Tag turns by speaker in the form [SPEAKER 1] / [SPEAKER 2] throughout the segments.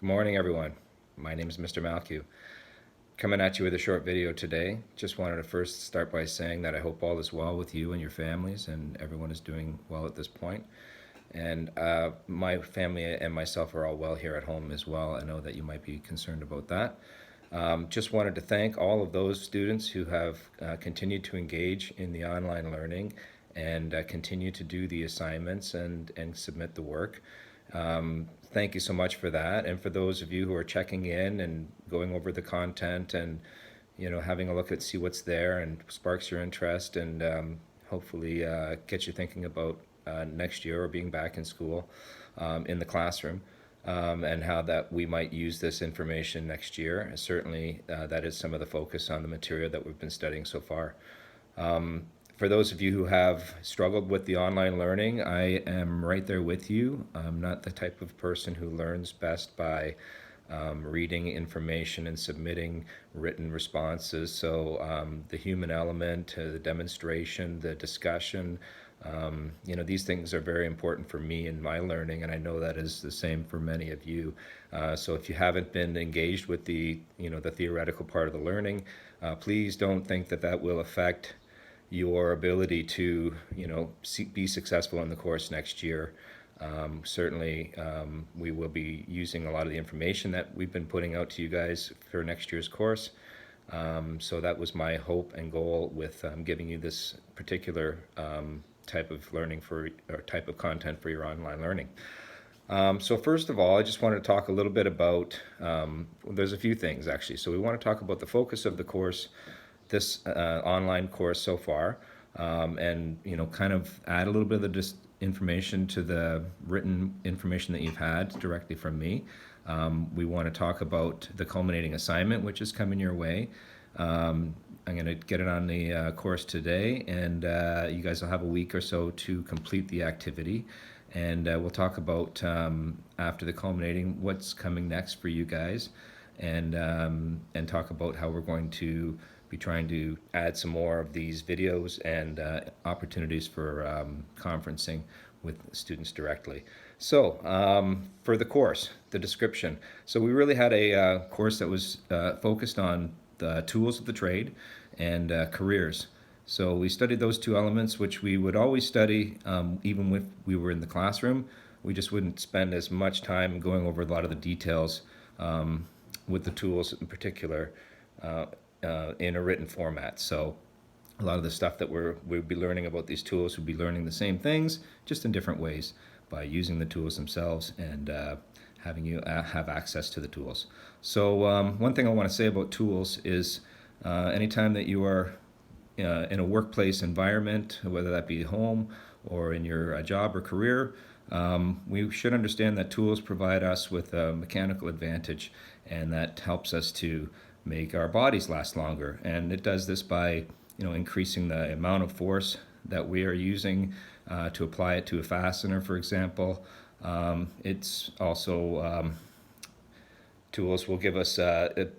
[SPEAKER 1] Morning, everyone. My name is Mr. Malcu. Coming at you with a short video today. Just wanted to first start by saying that I hope all is well with you and your families, and everyone is doing well at this point. And my family and myself are all well here at home as well. I know that you might be concerned about that. Just wanted to thank all of those students who have continued to engage in the online learning and continue to do the assignments and submit the work. Thank you so much for that. And for those of you who are checking in and going over the content and having a look at see what's there and sparks your interest and hopefully gets you thinking about next year or being back in school in the classroom. And how that we might use this information next year. Certainly, that is some of the focus on the material that we've been studying so far. For those of you who have struggled with the online learning, I am right there with you. I'm not the type of person who learns best by reading information and submitting written responses. So the human element, the demonstration, the discussion, these things are very important for me in my learning, and I know that is the same for many of you. So if you haven't been engaged with the theoretical part of the learning, please don't think that that will affect your ability to be successful in the course next year. Certainly, we will be using a lot of the information that we've been putting out to you guys for next year's course. So that was my hope and goal with giving you this particular type of learning or type of content for your online learning. So first of all, I just wanted to talk a little bit about, there's a few things actually. So we want to talk about the focus of the course, this online course so far, and kind of add a little bit of the information to the written information that you've had directly from me. We want to talk about the culminating assignment, which is coming your way. I'm going to get it on the course today, and you guys will have a week or so to complete the activity. And we'll talk about, after the culminating, what's coming next for you guys, and talk about how we're going to be trying to add some more of these videos and opportunities for conferencing with students directly. So for the course, the description. So we really had a course that was focused on the tools of the trade and careers. So we studied those two elements, which we would always study even when we were in the classroom. We just wouldn't spend as much time going over a lot of the details with the tools in particular in a written format. So a lot of the stuff that we'd be learning about these tools, we'd be learning the same things, just in different ways by using the tools themselves and having you have access to the tools. So one thing I want to say about tools is anytime that you are in a workplace environment, whether that be home or in your job or career, we should understand that tools provide us with a mechanical advantage, and that helps us to make our bodies last longer. And it does this by increasing the amount of force that we are using to apply it to a fastener, for example. It's also tools will give us a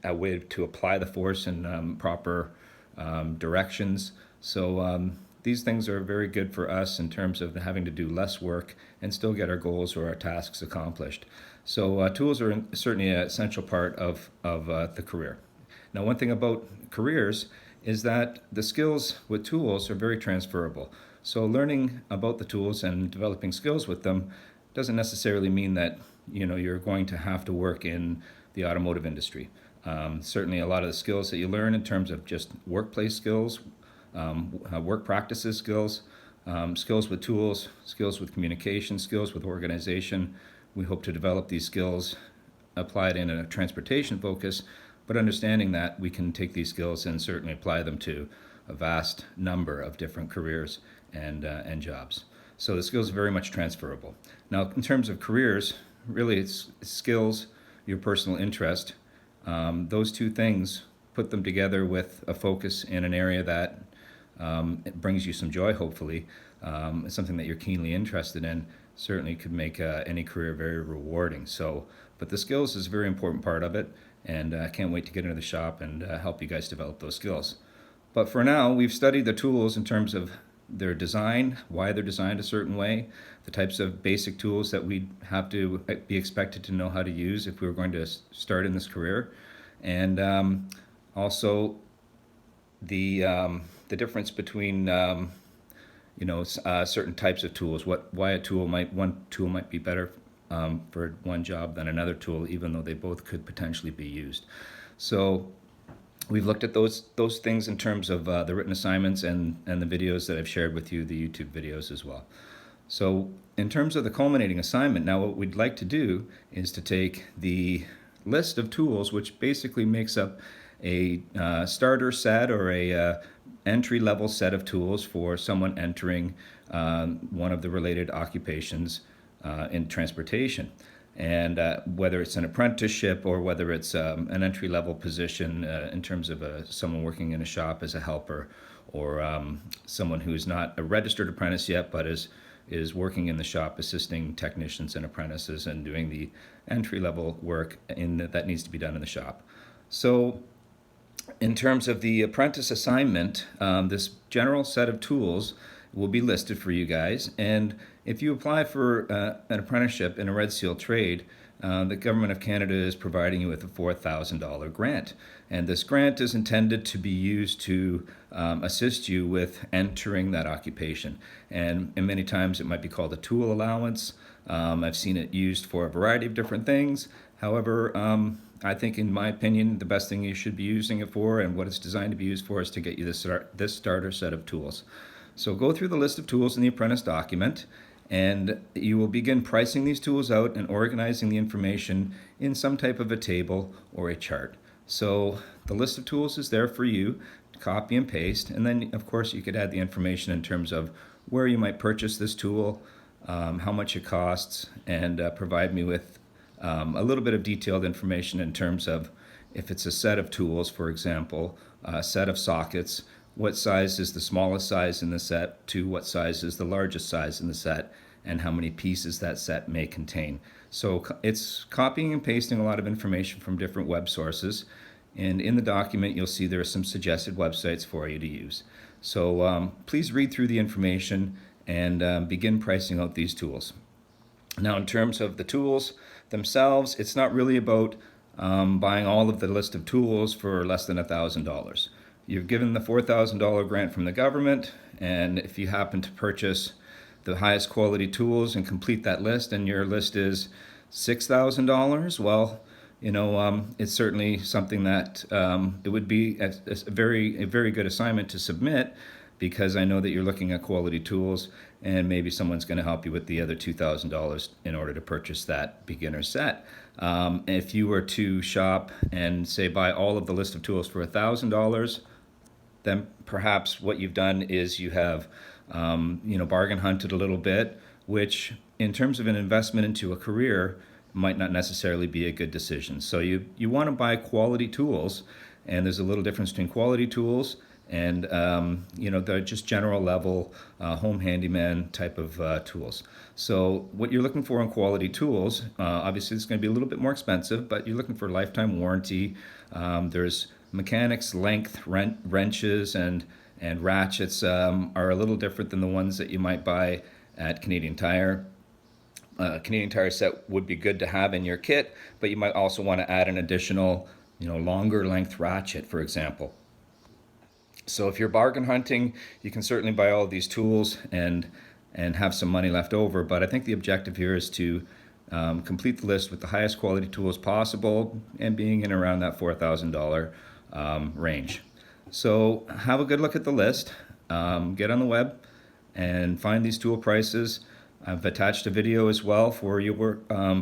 [SPEAKER 1] way to apply the force in proper directions. So these things are very good for us in terms of having to do less work and still get our goals or our tasks accomplished. So tools are certainly an essential part of the career. Now, one thing about careers is that the skills with tools are very transferable. So learning about the tools and developing skills with them doesn't necessarily mean that you're going to have to work in the automotive industry. Certainly a lot of the skills that you learn in terms of just workplace skills, work practices skills, skills with tools, skills with communication, skills with organization. We hope to develop these skills applied in a transportation focus, but understanding that we can take these skills and certainly apply them to a vast number of different careers and jobs. So the skills are very much transferable. Now, in terms of careers, really it's skills, your personal interest. Those two things, put them together with a focus in an area that it brings you some joy, hopefully, something that you're keenly interested in, certainly could make any career very rewarding. So, but the skills is a very important part of it, and I can't wait to get into the shop and help you guys develop those skills. But for now, we've studied the tools in terms of their design, why they're designed a certain way, the types of basic tools that we have to be expected to know how to use if we were going to start in this career, and also the difference between certain types of tools. Why one tool might be better for one job than another tool, even though they both could potentially be used. So we've looked at those things in terms of the written assignments and the videos that I've shared with you, the YouTube videos as well. So in terms of the culminating assignment, now what we'd like to do is to take the list of tools, which basically makes up a starter set or a entry-level set of tools for someone entering one of the related occupations in transportation. And whether it's an apprenticeship or whether it's an entry-level position in terms of someone working in a shop as a helper, or someone who's not a registered apprentice yet but is working in the shop assisting technicians and apprentices and doing the entry-level work that needs to be done in the shop. So in terms of the apprentice assignment, this general set of tools will be listed for you guys. And if you apply for an apprenticeship in a Red Seal trade, the Government of Canada is providing you with a $4,000 grant. And this grant is intended to be used to assist you with entering that occupation. And many times it might be called a tool allowance. I've seen it used for a variety of different things. However, I think, in my opinion, the best thing you should be using it for and what it's designed to be used for is to get you this starter set of tools. So go through the list of tools in the apprentice document, and you will begin pricing these tools out and organizing the information in some type of a table or a chart. So the list of tools is there for you to copy and paste, and then of course you could add the information in terms of where you might purchase this tool, how much it costs, and provide me with a little bit of detailed information in terms of if it's a set of tools, for example, a set of sockets, what size is the smallest size in the set to what size is the largest size in the set, and how many pieces that set may contain. So it's copying and pasting a lot of information from different web sources, and in the document you'll see there are some suggested websites for you to use. So please read through the information and begin pricing out these tools. Now, in terms of the tools themselves, it's not really about buying all of the list of tools for less than $1,000. You've given the $4,000 grant from the government, and if you happen to purchase the highest quality tools and complete that list, and your list is $6,000, well, it's certainly something that it would be a very good assignment to submit, because I know that you're looking at quality tools, and maybe someone's going to help you with the other $2,000 in order to purchase that beginner set. If you were to shop and say buy all of the list of tools for $1,000, then perhaps what you've done is you have bargain hunted a little bit, which in terms of an investment into a career might not necessarily be a good decision. So you want to buy quality tools, and there's a little difference between quality tools and they're just general level home handyman type of tools. So what you're looking for in quality tools, obviously it's going to be a little bit more expensive, but you're looking for lifetime warranty. There's mechanics length wrenches and ratchets are a little different than the ones that you might buy at Canadian Tire. Canadian Tire set would be good to have in your kit, but you might also want to add an additional longer length ratchet, for example. So if you're bargain hunting, you can certainly buy all of these tools and have some money left over. But I think the objective here is to complete the list with the highest quality tools possible and being in around that $4,000 range. So have a good look at the list. Get on the web and find these tool prices. I've attached a video as well for your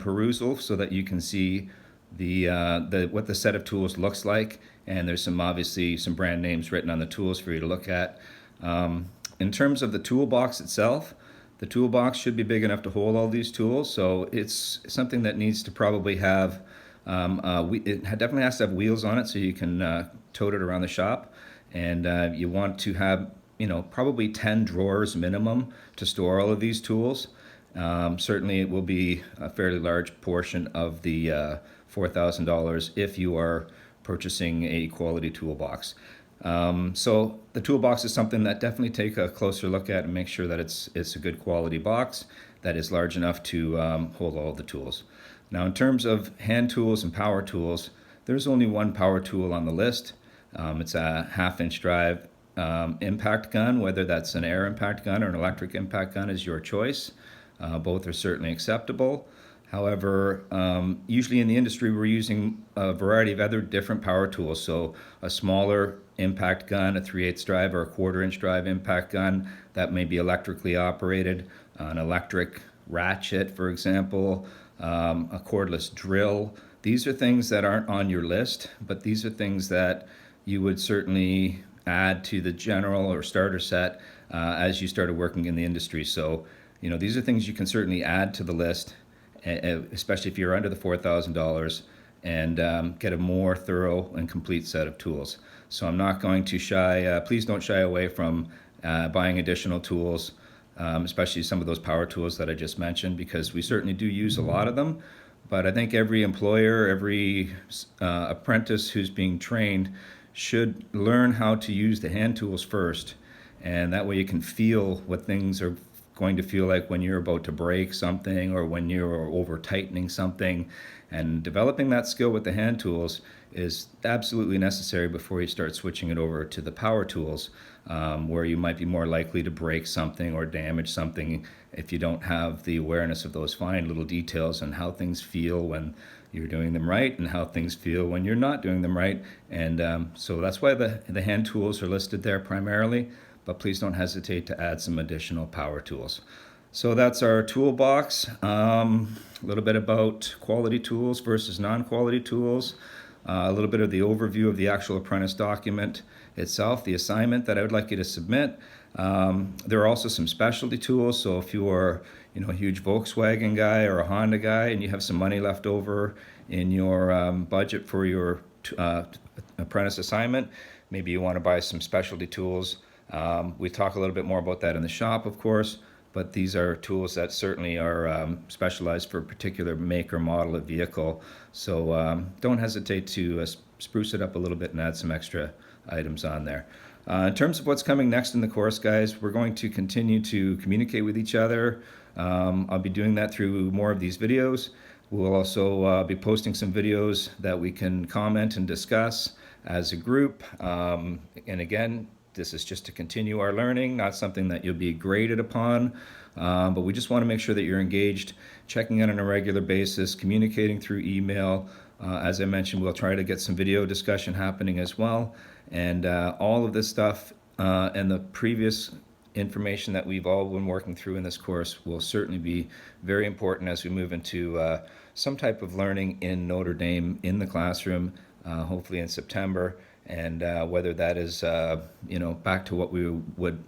[SPEAKER 1] perusal so that you can see what the set of tools looks like, and there's obviously some brand names written on the tools for you to look at. In terms of the toolbox itself, the toolbox should be big enough to hold all these tools, so it's something that needs to probably have it definitely has to have wheels on it so you can tote it around the shop, and you want to have probably 10 drawers minimum to store all of these tools. Certainly it will be a fairly large portion of the $4,000 if you are purchasing a quality toolbox. So the toolbox is something that definitely take a closer look at and make sure that it's a good quality box that is large enough to hold all the tools. Now, in terms of hand tools and power tools, there's only one power tool on the list. It's a 1/2-inch drive impact gun. Whether that's an air impact gun or an electric impact gun is your choice. Both are certainly acceptable. However, usually in the industry, we're using a variety of other different power tools. So a smaller impact gun, a 3/8 drive or a 1/4-inch drive impact gun that may be electrically operated, an electric ratchet, for example, a cordless drill. These are things that aren't on your list, but these are things that you would certainly add to the general or starter set as you started working in the industry. So, these are things you can certainly add to the list, especially if you're under the $4,000, and get a more thorough and complete set of tools. So I'm not going to please don't shy away from buying additional tools, especially some of those power tools that I just mentioned, because we certainly do use a lot of them. But I think every employer, every apprentice who's being trained should learn how to use the hand tools first. And that way you can feel what things are going to feel like when you're about to break something or when you're over tightening something. And developing that skill with the hand tools is absolutely necessary before you start switching it over to the power tools, where you might be more likely to break something or damage something if you don't have the awareness of those fine little details and how things feel when you're doing them right and how things feel when you're not doing them right. And so that's why the hand tools are listed there primarily, but please don't hesitate to add some additional power tools. So that's our toolbox. A little bit about quality tools versus non-quality tools. A little bit of the overview of the actual apprentice document itself, the assignment that I would like you to submit. There are also some specialty tools. So if you are, a huge Volkswagen guy or a Honda guy, and you have some money left over in your budget for your apprentice assignment, maybe you want to buy some specialty tools. We talk a little bit more about that in the shop, of course, but these are tools that certainly are specialized for a particular make or model of vehicle. So don't hesitate to spruce it up a little bit and add some extra items on there. In terms of what's coming next in the course, guys, we're going to continue to communicate with each other. I'll be doing that through more of these videos. We'll also be posting some videos that we can comment and discuss as a group. And again, this is just to continue our learning, not something that you'll be graded upon, but we just want to make sure that you're engaged, checking in on a regular basis, communicating through email. As I mentioned, we'll try to get some video discussion happening as well. And all of this stuff and the previous information that we've all been working through in this course will certainly be very important as we move into some type of learning in Notre Dame in the classroom, hopefully in September. And whether that is, back to what we would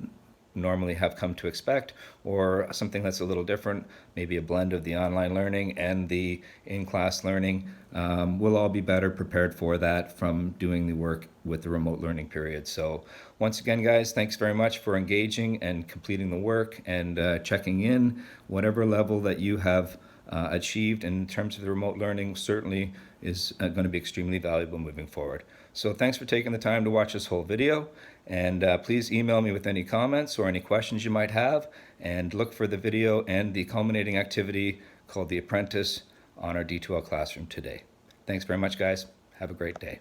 [SPEAKER 1] normally have come to expect, or something that's a little different, maybe a blend of the online learning and the in-class learning, we'll all be better prepared for that from doing the work with the remote learning period. So once again, guys, thanks very much for engaging and completing the work and checking in. Whatever level that you have achieved in terms of the remote learning certainly is going to be extremely valuable moving forward. So thanks for taking the time to watch this whole video, and please email me with any comments or any questions you might have, and look for the video and the culminating activity called The Apprentice on our D2L Classroom today. Thanks very much, guys. Have a great day.